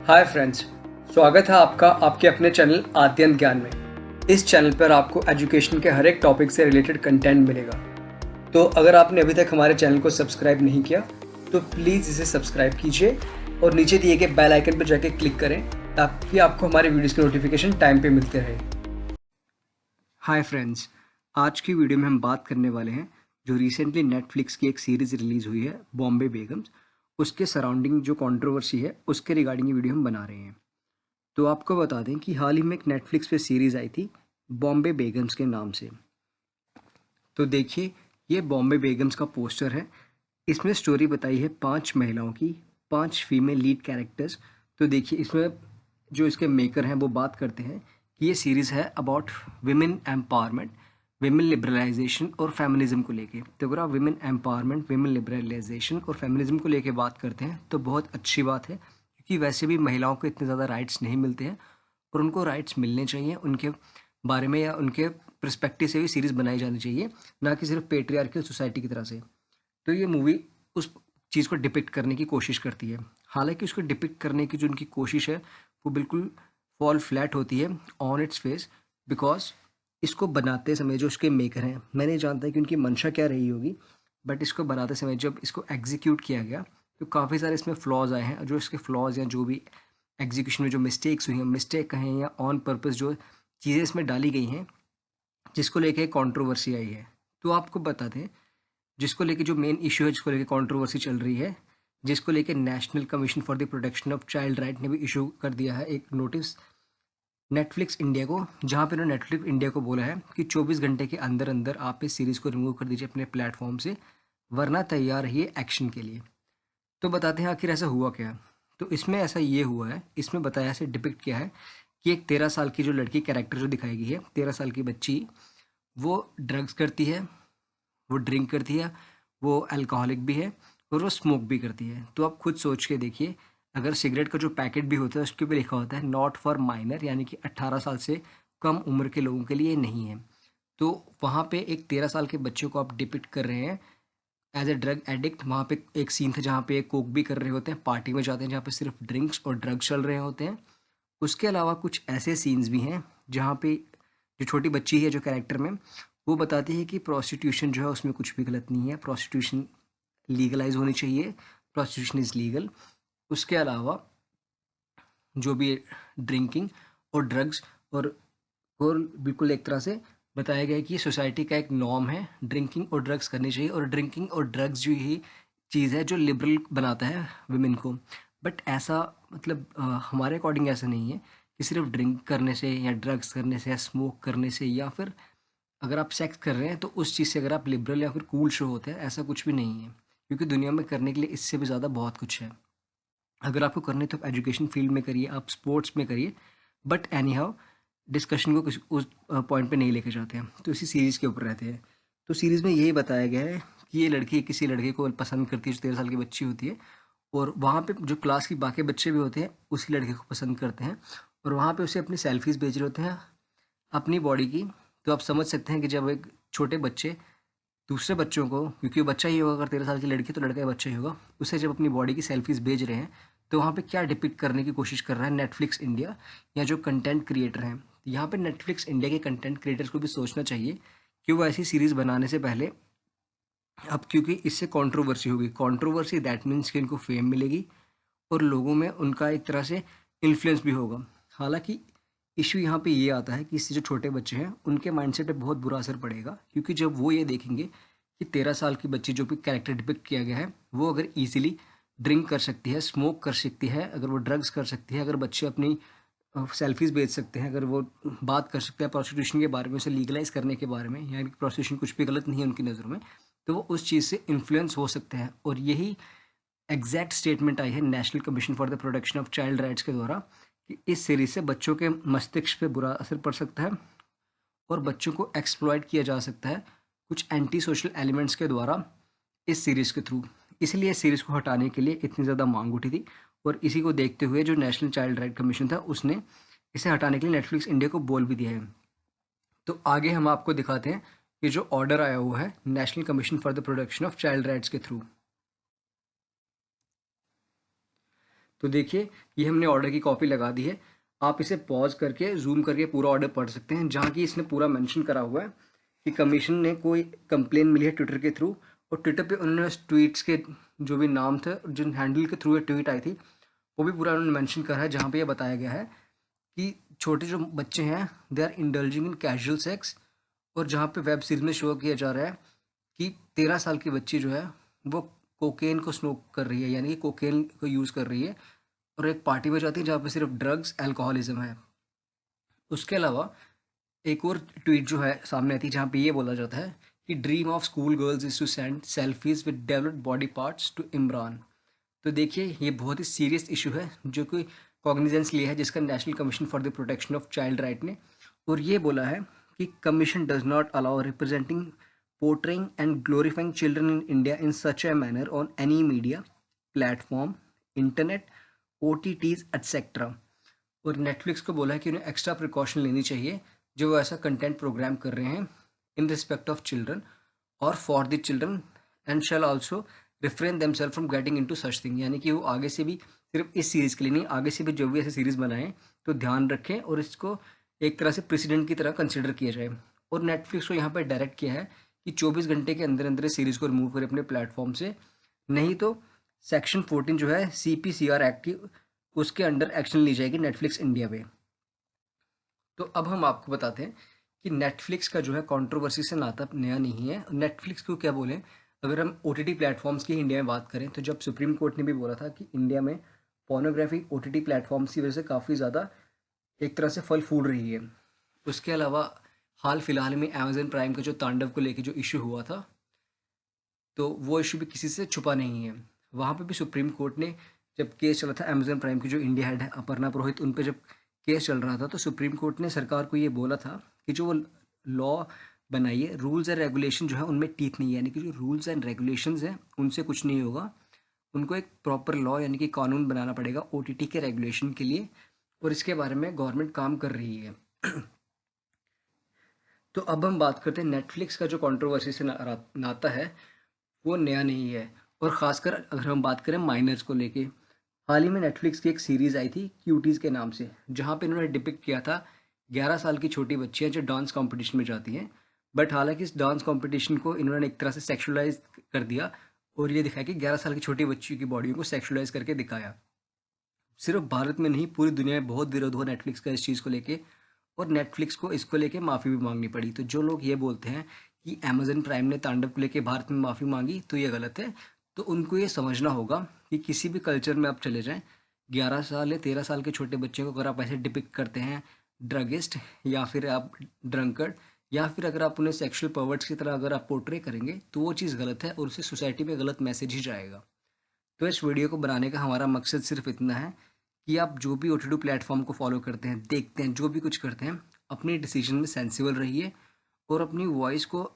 Hi friends, स्वागत है आपका आपके अपने चैनल आद्यंत ज्ञान में। इस चैनल पर आपको एजुकेशन के हर एक टॉपिक से रिलेटेड कंटेंट मिलेगा। तो अगर आपने अभी तक हमारे चैनल को सब्सक्राइब नहीं किया तो प्लीज़ इसे सब्सक्राइब कीजिए और नीचे दिए गए बेल आइकन पर जाके क्लिक करें ताकि आपको हमारे वीडियोज़ की नोटिफिकेशन टाइम पे मिलते रहे। हाय फ्रेंड्स, आज की वीडियो में हम बात करने वाले हैं जो रिसेंटली नेटफ्लिक्स की एक सीरीज़ रिलीज़ हुई है बॉम्बे बेगम्स, उसके सराउंडिंग जो कंट्रोवर्सी है उसके रिगार्डिंग ये वीडियो हम बना रहे हैं। तो आपको बता दें कि हाल ही में एक नेटफ्लिक्स पे सीरीज़ आई थी बॉम्बे बेगम्स के नाम से। तो देखिए, ये बॉम्बे बेगम्स का पोस्टर है। इसमें स्टोरी बताई है 5 महिलाओं की, 5 फीमेल लीड कैरेक्टर्स। तो देखिए, इसमें जो इसके मेकर हैं वो बात करते हैं कि ये सीरीज़ है about women empowerment, women liberalisation और फेमिनिज्म को लेके। तो अगर आप विमेन एम्पावरमेंट, विमेन लिबरलाइजेशन और फेमिनिज्म को लेके बात करते हैं तो बहुत अच्छी बात है, क्योंकि वैसे भी महिलाओं को इतने ज़्यादा राइट्स नहीं मिलते हैं और उनको राइट्स मिलने चाहिए। उनके बारे में या उनके पर्सपेक्टिव से भी सीरीज़ बनाई जानी चाहिए, ना कि सिर्फ पेट्रियार्कल सोसाइटी की तरह से। तो ये मूवी उस चीज़ को डिपिक्ट करने की कोशिश करती है। हालांकि उसको डिपिक्ट करने की जो उनकी कोशिश है वो बिल्कुल फॉल फ्लैट होती है ऑन इट्स फेस, बिकॉज इसको बनाते समय जो उसके मेकर हैं, मैं नहीं जानता कि उनकी मंशा क्या रही होगी, बट इसको बनाते समय जब इसको एग्जीक्यूट किया गया तो काफ़ी सारे इसमें फ्लॉज आए हैं। जो इसके फ्लॉज या जो भी एग्जीक्यूशन में जो मिस्टेक्स हुई हैं, मिस्टेक कहें या ऑन पर्पस जो चीज़ें इसमें डाली गई हैं जिसको लेके कंट्रोवर्सी आई है। तो आपको बता दें, जिसको लेके जो मेन इशू है, जिसको लेके कंट्रोवर्सी चल रही है, जिसको लेके national commission for the protection of child right ने भी इशू कर दिया है एक नोटिस नेटफ्लिक्स इंडिया को, जहाँ पे उन्होंने नेटफ्लिक्स इंडिया को बोला है कि 24 घंटे के अंदर अंदर आप इस सीरीज़ को रिमूव कर दीजिए अपने प्लेटफॉर्म से, वरना तैयार रहिए एक्शन के लिए। तो बताते हैं आखिर ऐसा हुआ क्या। तो इसमें ऐसा ये हुआ है, इसमें बताया, ऐसे डिपिक्ट किया है कि एक 13 साल की जो लड़की कैरेक्टर जो दिखाई गई है, 13 साल की बच्ची, वो ड्रग्स करती है, वो ड्रिंक करती है, वो अल्कोहलिक भी है और वो स्मोक भी करती है। तो आप खुद सोच के देखिए, अगर सिगरेट का जो पैकेट भी होता है उसके भी लिखा होता है नॉट फॉर माइनर, यानी कि 18 साल से कम उम्र के लोगों के लिए नहीं है। तो वहाँ पे एक 13 साल के बच्चे को आप डिपिक्ट कर रहे हैं एज ए ड्रग एडिक्ट। वहाँ पे एक सीन था जहाँ पे एक कोक भी कर रहे होते हैं, पार्टी में जाते हैं जहाँ पे सिर्फ ड्रिंक्स और ड्रग्स चल रहे होते हैं। उसके अलावा कुछ ऐसे सीन्स भी हैं जहाँ पे जो छोटी बच्ची है जो कैरेक्टर में, वो बताती है कि प्रोस्टिट्यूशन जो है उसमें कुछ भी गलत नहीं है, प्रोस्टिट्यूशन लीगलाइज होनी चाहिए, प्रोस्टिट्यूशन इज़ लीगल। उसके अलावा जो भी ड्रिंकिंग और ड्रग्स और बिल्कुल एक तरह से बताया गया है कि सोसाइटी का एक नॉर्म है, ड्रिंकिंग और ड्रग्स करनी चाहिए, और ड्रिंकिंग और ड्रग्स जो ही चीज़ है जो लिबरल बनाता है विमेन को। बट ऐसा मतलब हमारे अकॉर्डिंग ऐसा नहीं है कि सिर्फ ड्रिंक करने से या ड्रग्स करने से या स्मोक करने से या फिर अगर आप सेक्स कर रहे हैं तो उस चीज़ से अगर आप लिबरल या फिर कूल शो होते हैं, ऐसा कुछ भी नहीं है। क्योंकि दुनिया में करने के लिए इससे भी ज़्यादा बहुत कुछ है। अगर आपको करने तो आप एजुकेशन फील्ड में करिए, आप स्पोर्ट्स में करिए, बट एनी हाउ डिस्कशन को उस पॉइंट पे नहीं लेके जाते हैं, तो इसी सीरीज़ के ऊपर रहते हैं। तो सीरीज़ में यही बताया गया है कि ये लड़की किसी लड़के को पसंद करती है जो 13 साल की बच्ची होती है, और वहाँ पे जो क्लास की बाकी बच्चे भी होते हैं उसी लड़के को पसंद करते हैं, और वहाँ पे उसे अपनी सेल्फीज़ भेज रहे होते हैं अपनी बॉडी की। तो आप समझ सकते हैं कि जब एक छोटे बच्चे दूसरे बच्चों को, क्योंकि वो बच्चा ही होगा, अगर 13 साल की लड़की तो लड़का ही बच्चा ही होगा, उसे जब अपनी बॉडी की सेल्फीज़ भेज रहे हैं, तो वहाँ पे क्या डिपिक्ट करने की कोशिश कर रहा है नेटफ्लिक्स इंडिया या जो कंटेंट क्रिएटर हैं। यहाँ पे नेटफ्लिक्स इंडिया के कंटेंट क्रिएटर्स को भी सोचना चाहिए कि वो ऐसी सीरीज़ बनाने से पहले, अब क्योंकि इससे कंट्रोवर्सी होगी, कंट्रोवर्सी दैट मीन्स कि इनको फेम मिलेगी और लोगों में उनका एक तरह से इन्फ्लुएंस भी होगा। हालांकि इशू यहाँ पे ये आता है कि इससे जो छोटे बच्चे हैं उनके माइंडसेट पे बहुत बुरा असर पड़ेगा, क्योंकि जब वो ये देखेंगे कि 13 साल की बच्ची जो भी कैरेक्टर डिपिक्ट किया गया है वो अगर ईजिली ड्रिंक कर सकती है, स्मोक कर सकती है, अगर वो ड्रग्स कर सकती है, अगर बच्चे अपनी सेल्फीज़ भेज सकते हैं, अगर वो बात कर सकते हैं प्रोस्टिट्यूशन के बारे में, उसे लीगलाइज करने के बारे में, यानी प्रोस्टिट्यूशन कुछ भी गलत नहीं है उनकी नज़रों में, तो वो उस चीज़ से इन्फ्लुएंस हो सकते हैं। और यही एग्जैक्ट स्टेटमेंट आई है national commission for the protection of child rights के द्वारा कि इस सीरीज से बच्चों के मस्तिष्क पे बुरा असर पड़ सकता है और बच्चों को एक्सप्लॉइट किया जा सकता है कुछ एंटी सोशल एलिमेंट्स के द्वारा इस सीरीज़ के थ्रू। इसलिए इस सीरीज़ को हटाने के लिए इतनी ज़्यादा मांग उठी थी, और इसी को देखते हुए जो नेशनल चाइल्ड राइट कमीशन था उसने इसे हटाने के लिए नेटफ्लिक्स इंडिया को बोल भी दिया है। तो आगे हम आपको दिखाते हैं कि जो ऑर्डर आया हुआ है national commission for the protection of child rights के थ्रू। तो देखिए ये हमने ऑर्डर की कॉपी लगा दी है। आप इसे पॉज करके जूम करके पूरा ऑर्डर पढ़ सकते हैं, जहाँ की इसने पूरा मेंशन करा हुआ है कि कमीशन ने कोई कंप्लेन मिली है ट्विटर के थ्रू, और ट्विटर पे उन्होंने उस ट्वीट्स के जो भी नाम थे, जिन हैंडल के थ्रू ये ट्वीट आई थी, वो भी पूरा उन्होंने मेंशन करा है, जहाँ पे ये बताया गया है कि छोटे जो बच्चे हैं they are indulging in casual sex. और जहाँ पे वेब सीरीज में शो किया जा रहा है कि 13 साल की बच्ची जो है वो कोकेन को स्मोक कर रही है, यानी कि कोकेन को यूज़ कर रही है, और एक पार्टी में जाती है जहाँ पे सिर्फ ड्रग्स अल्कोहलिज्म है। उसके अलावा एक और ट्वीट जो है सामने आती है, जहाँ पे ये बोला जाता है कि dream of school girls is to send selfies with developed body parts to Imran. तो देखिए ये बहुत ही सीरियस इशू है जो कि कॉग्निजेंस लिया है, जिसका national commission for the protection of child right ने, और ये बोला है कि commission does not allow representing portraying and glorifying children in India in such a manner on any media platform, internet, OTTs etcetera. और नेटफ्लिक्स को बोला है कि उन्हें एक्स्ट्रा प्रिकॉशन लेनी चाहिए जो वो ऐसा कंटेंट प्रोग्राम कर रहे हैं इन रिस्पेक्ट ऑफ चिल्ड्रन और for the children, and shall also refrain themselves from getting into such thing. यानी कि वो आगे से भी, सिर्फ इस सीरीज़ के लिए नहीं, आगे से भी जो भी ऐसे सीरीज़ बनाएं तो ध्यान रखें और इसको एक तरह से प्रेसिडेंट की तरह कंसिडर किया जाए। और नेटफ्लिक्स को यहाँ पर डायरेक्ट किया है कि 24 घंटे के अंदर अंदर इस सीरीज़ को रिमूव करें अपने प्लेटफॉर्म से, नहीं तो सेक्शन 14 जो है CPCR एक्ट की, उसके अंडर एक्शन ली जाएगी नेटफ्लिक्स इंडिया पे। तो अब हम आपको बताते हैं कि नेटफ्लिक्स का जो है कंट्रोवर्सी से नाता नया नहीं है। नेटफ्लिक्स को क्या बोलें, अगर हम OTT प्लेटफॉर्म्स की इंडिया में बात करें, तो जब सुप्रीम कोर्ट ने भी बोला था कि इंडिया में पोर्नोग्राफी OTT प्लेटफॉर्म्स की वजह से काफ़ी ज़्यादा एक तरह से फल फूल रही है। उसके अलावा हाल फिलहाल में अमेजन प्राइम का जो तांडव को लेके जो इशू हुआ था, तो वो इशू भी किसी से छुपा नहीं है। वहाँ पे भी सुप्रीम कोर्ट ने, जब केस चला था अमेजन प्राइम की जो इंडिया हेड है अपर्णा पुरोहित, उन पे जब केस चल रहा था, तो सुप्रीम कोर्ट ने सरकार को ये बोला था कि जो वो लॉ बनाई है, रूल्स एंड रेगुलेशन जो है उनमें टीथ नहीं है, यानी कि जो रूल्स एंड रेगुलेशंस हैं उनसे कुछ नहीं होगा। उनको एक प्रॉपर लॉ यानी कि कानून बनाना पड़ेगा OTT के रेगुलेशन के लिए, और इसके बारे में गवर्नमेंट काम कर रही है। तो अब हम बात करते हैं नेटफ्लिक्स का जो कंट्रोवर्सी से नाता है वो नया नहीं है, और ख़ासकर अगर हम बात करें माइनर्स को लेके, हाल ही में नेटफ्लिक्स की एक सीरीज़ आई थी क्यूटीज़ के नाम से, जहाँ पे इन्होंने डिपिक्ट किया था 11 साल की छोटी बच्चियाँ जो डांस कंपटीशन में जाती हैं, बट हालांकि इस डांस कंपटीशन को इन्होंने एक तरह से सेक्सुअलाइज कर दिया और ये दिखाया कि 11 साल की छोटी बच्चियों की बॉडी को सेक्सुअलाइज करके दिखाया। सिर्फ भारत में नहीं, पूरी दुनिया में बहुत विरोध हुआ नेटफ्लिक्स का इस चीज़ को लेके, और नेटफ्लिक्स को इसको लेके माफ़ी भी मांगनी पड़ी। तो जो लोग ये बोलते हैं कि अमेजन प्राइम ने तांडव को लेके भारत में माफ़ी मांगी, तो ये गलत है। तो उनको ये समझना होगा कि किसी भी कल्चर में आप चले जाएं, 11 साल या 13 साल के छोटे बच्चे को अगर आप ऐसे डिपिक्ट करते हैं ड्रगिस्ट, या फिर आप ड्रंकर्ड, या फिर अगर आप उन्हें सेक्सुअल पर्वर्ट्स की तरह अगर आप पोर्ट्रे करेंगे, तो वो चीज़ गलत है और उससे सोसाइटी में गलत मैसेज ही जाएगा। तो इस वीडियो को बनाने का हमारा मकसद सिर्फ इतना है कि आप जो भी OTT प्लेटफॉर्म को फॉलो करते हैं, देखते हैं, जो भी कुछ करते हैं, अपनी डिसीजन में सेंसिबल रहिए और अपनी वॉइस को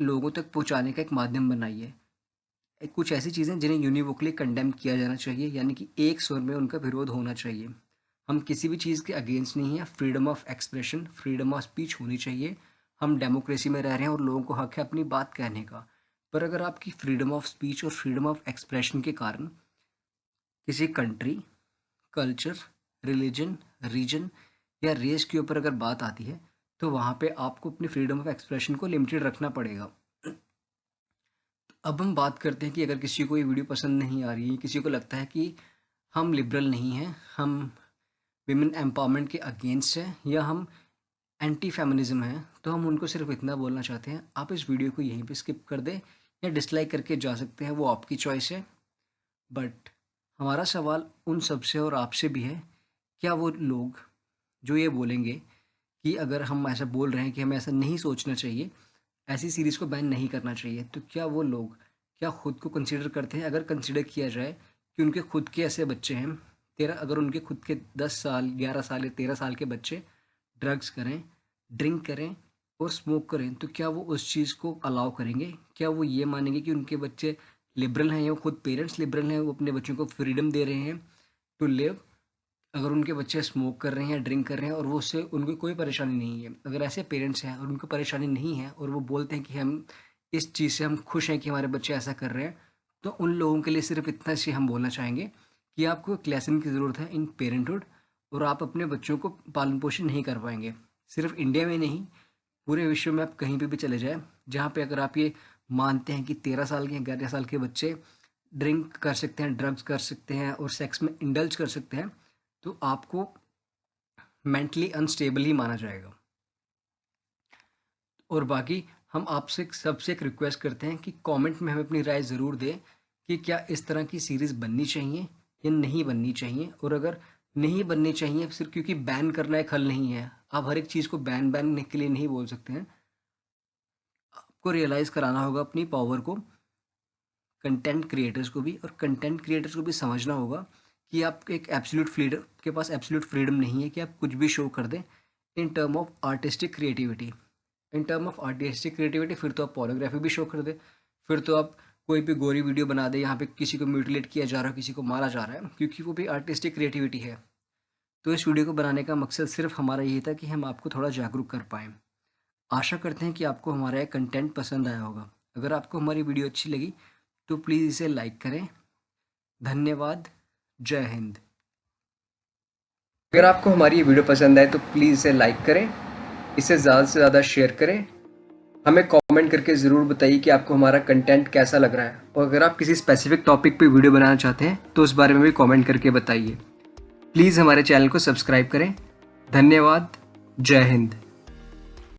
लोगों तक पहुंचाने का एक माध्यम बनाइए। कुछ ऐसी चीज़ें जिन्हें यूनिवोकली कंडेम किया जाना चाहिए, यानी कि एक स्वर में उनका विरोध होना चाहिए। हम किसी भी चीज़ के अगेंस्ट नहीं है। Freedom of expression, freedom of speech होनी चाहिए। हम डेमोक्रेसी में रह रहे हैं और लोगों को हक है अपनी बात कहने का। पर अगर आपकी फ्रीडम ऑफ स्पीच और फ्रीडम ऑफ एक्सप्रेशन के कारण किसी कंट्री, कल्चर, रिलीजन, रीजन या रेस के ऊपर अगर बात आती है, तो वहाँ पे आपको अपनी फ्रीडम ऑफ एक्सप्रेशन को लिमिटेड रखना पड़ेगा। अब हम बात करते हैं कि अगर किसी को ये वीडियो पसंद नहीं आ रही है, किसी को लगता है कि हम लिबरल नहीं हैं, हम विमेन एम्पावरमेंट के अगेंस्ट हैं, या हम एंटी फेमिनिज्म हैं, तो हम उनको सिर्फ इतना बोलना चाहते हैं, आप इस वीडियो को यहीं पे स्किप कर दें या डिसलाइक करके जा सकते हैं, वो आपकी चॉइस है। बट हमारा सवाल उन सबसे और आपसे भी है, क्या वो लोग जो ये बोलेंगे कि अगर हम ऐसा बोल रहे हैं कि हमें ऐसा नहीं सोचना चाहिए, ऐसी सीरीज़ को बैन नहीं करना चाहिए, तो क्या वो लोग क्या खुद को कंसीडर करते हैं? अगर कंसीडर किया जाए कि उनके खुद के ऐसे बच्चे हैं, अगर उनके खुद के 10 साल, 11 साल या 13 साल के बच्चे ड्रग्स करें, ड्रिंक करें और स्मोक करें, तो क्या वो उस चीज़ को अलाउ करेंगे? क्या वो ये मानेंगे कि उनके बच्चे लिबरल हैं, या वो खुद पेरेंट्स लिबरल हैं, वो अपने बच्चों को फ्रीडम दे रहे हैं टू लिव? अगर उनके बच्चे स्मोक कर रहे हैं, ड्रिंक कर रहे हैं और वो उससे उनको कोई परेशानी नहीं है, अगर ऐसे पेरेंट्स हैं और उनको परेशानी नहीं है और वो बोलते हैं कि हम इस चीज़ से हम खुश हैं कि हमारे बच्चे ऐसा कर रहे हैं, तो उन लोगों के लिए सिर्फ इतना सी हम बोलना चाहेंगे कि आपको एक लेसन की ज़रूरत है इन पेरेंटहुड, और आप अपने बच्चों को पालन पोषण नहीं कर पाएंगे। सिर्फ इंडिया में नहीं, पूरे विश्व में आप कहीं भी चले जाएं, जहाँ पे अगर आप ये मानते हैं कि 13 साल के 11 साल के बच्चे ड्रिंक कर सकते हैं, ड्रग्स कर सकते हैं और सेक्स में इंडल्ज कर सकते हैं, तो आपको मेंटली अनस्टेबल ही माना जाएगा। और बाकी हम आपसे सबसे एक रिक्वेस्ट करते हैं कि कमेंट में हमें अपनी राय ज़रूर दें कि क्या इस तरह की सीरीज़ बननी चाहिए या नहीं बननी चाहिए। और अगर नहीं बननी चाहिए सिर्फ क्योंकि बैन करना एक हल नहीं है, आप हर एक चीज़ को बैन के लिए नहीं बोल सकते हैं। आपको रियलाइज़ कराना होगा अपनी पावर को, कंटेंट क्रिएटर्स को भी, और कंटेंट क्रिएटर्स को भी समझना होगा कि आप एक एब्सोल्यूट फ्रीडम के पास एब्सोल्यूट फ्रीडम नहीं है कि आप कुछ भी शो कर दें in term of artistic creativity. फिर तो आप पोर्नोग्राफी भी शो कर दे, फिर तो आप कोई भी गोरी वीडियो बना दे, यहाँ पे किसी को म्यूटिलेट किया जा रहा है, किसी को मारा जा रहा है, क्योंकि वो भी आर्टिस्टिक क्रिएटिविटी है। तो इस वीडियो को बनाने का मकसद सिर्फ हमारा यही था कि हम आपको थोड़ा जागरूक कर पाएँ। आशा करते हैं कि आपको हमारा ये कंटेंट पसंद आया होगा। अगर आपको हमारी वीडियो अच्छी लगी तो प्लीज़ इसे लाइक करें। धन्यवाद। जय हिंद। अगर आपको हमारी ये वीडियो पसंद आए तो प्लीज़ इसे लाइक करें, इसे ज़्यादा से ज़्यादा शेयर करें। हमें कमेंट करके ज़रूर बताइए कि आपको हमारा कंटेंट कैसा लग रहा है, और अगर आप किसी स्पेसिफिक टॉपिक पे वीडियो बनाना चाहते हैं तो उस बारे में भी कमेंट करके बताइए। प्लीज़ हमारे चैनल को सब्सक्राइब करें। धन्यवाद। जय हिंद।